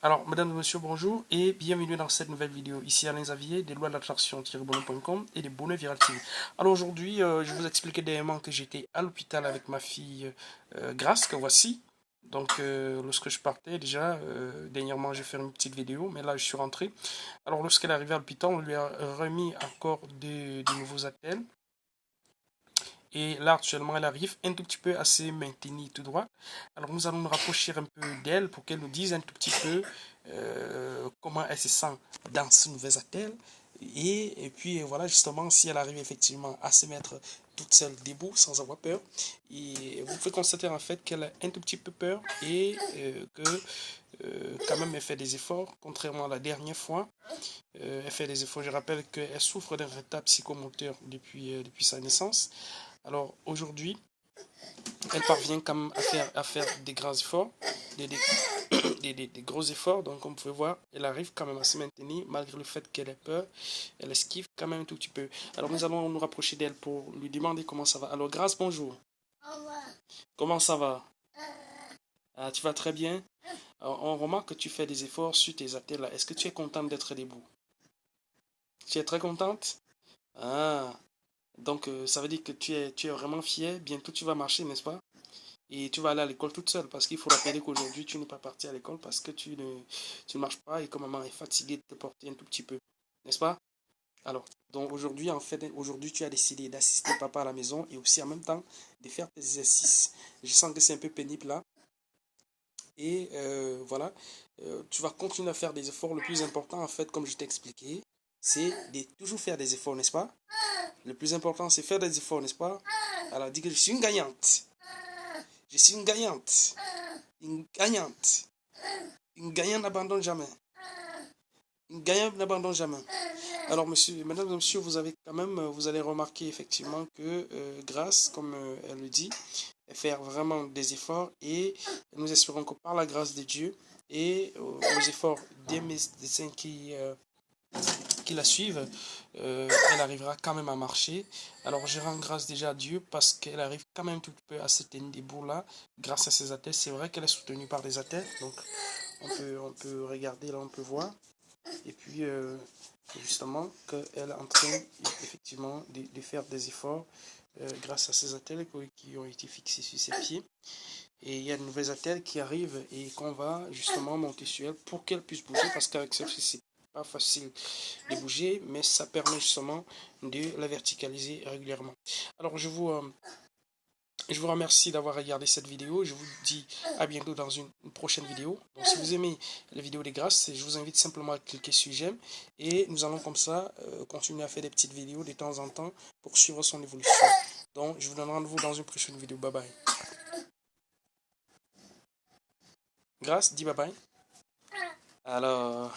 Alors, mesdames et messieurs, bonjour et bienvenue dans cette nouvelle vidéo. Ici Alain Xavier, des lois de l'attraction-bonheur.com et des bonheurs Viral TV. Alors aujourd'hui, je vais vous expliquer dernièrement que j'étais à l'hôpital avec ma fille Grace, que voici. Donc, lorsque je partais déjà, dernièrement, j'ai fait une petite vidéo, mais là, je suis rentré. Alors, lorsqu'elle est arrivée à l'hôpital, on lui a remis encore de nouveaux attelles. Et là, actuellement, elle arrive un tout petit peu à se maintenir tout droit. Alors, nous allons nous rapprocher un peu d'elle pour qu'elle nous dise un tout petit peu comment elle se sent dans ce nouvel attelle. Et puis, voilà, justement, si elle arrive effectivement à se mettre toute seule debout sans avoir peur. Et vous pouvez constater en fait qu'elle a un tout petit peu peur et que quand même elle fait des efforts, contrairement à la dernière fois. Elle fait des efforts. Je rappelle qu'elle souffre d'un retard psychomoteur depuis sa naissance. Alors aujourd'hui, elle parvient quand même à faire des grands efforts, des, des, des gros efforts. Donc comme vous pouvez voir, elle arrive quand même à se maintenir malgré le fait qu'elle ait peur. Elle esquive quand même un tout petit peu. Alors nous allons nous rapprocher d'elle pour lui demander comment ça va. Alors Grâce, bonjour. Comment ça va? Ah, tu vas très bien? Alors, on remarque que tu fais des efforts sur tes attelles là. Est-ce que tu es contente d'être debout? Tu es très contente? Ah, donc ça veut dire que tu es vraiment fière. Bientôt tu vas marcher, n'est-ce pas? Et tu vas aller à l'école toute seule parce qu'il faut rappeler qu'aujourd'hui tu n'es pas parti à l'école parce que tu ne marches pas et que maman est fatiguée de te porter un tout petit peu. N'est-ce pas? Alors, donc aujourd'hui, en fait, aujourd'hui tu as décidé d'assister papa à la maison et aussi en même temps de faire tes exercices. Je sens que c'est un peu pénible là. Et voilà, tu vas continuer à faire des efforts. Le plus important, en fait, comme je t'ai expliqué, c'est de toujours faire des efforts, n'est-ce pas? Le plus important, c'est faire des efforts, n'est-ce pas? Alors, dis que je suis une gagnante. Je suis une gagnante. Une gagnante. Une gagnante n'abandonne jamais. Une gagnante n'abandonne jamais. Alors, monsieur, mesdames et messieurs, vous avez quand même, vous allez remarquer effectivement que grâce, comme elle le dit, elle fait vraiment des efforts et nous espérons que par la grâce de Dieu et aux efforts des médecins qui la suivent, elle arrivera quand même à marcher. Alors je rends grâce déjà à Dieu parce qu'elle arrive quand même tout peu à se tenir debout là, grâce à ses attelles. C'est vrai qu'elle est soutenue par des attelles, donc on peut regarder là, on peut voir. Et puis justement qu'elle est en train effectivement de faire des efforts grâce à ces attelles qui ont été fixés sur ses pieds. Et il y a de nouvelles attelles qui arrivent et qu'on va justement monter sur elle pour qu'elle puisse bouger parce qu'avec celle-ci, c'est pas facile de bouger, mais ça permet justement de la verticaliser régulièrement. Alors je vous remercie d'avoir regardé cette vidéo. Je vous dis à bientôt dans une prochaine vidéo. Donc si vous aimez les vidéos des grâces, je vous invite simplement à cliquer sur j'aime et nous allons comme ça continuer à faire des petites vidéos de temps en temps pour suivre son évolution. Donc je vous donne rendez-vous dans une prochaine vidéo. Bye bye. Grâce, dis bye bye. Alors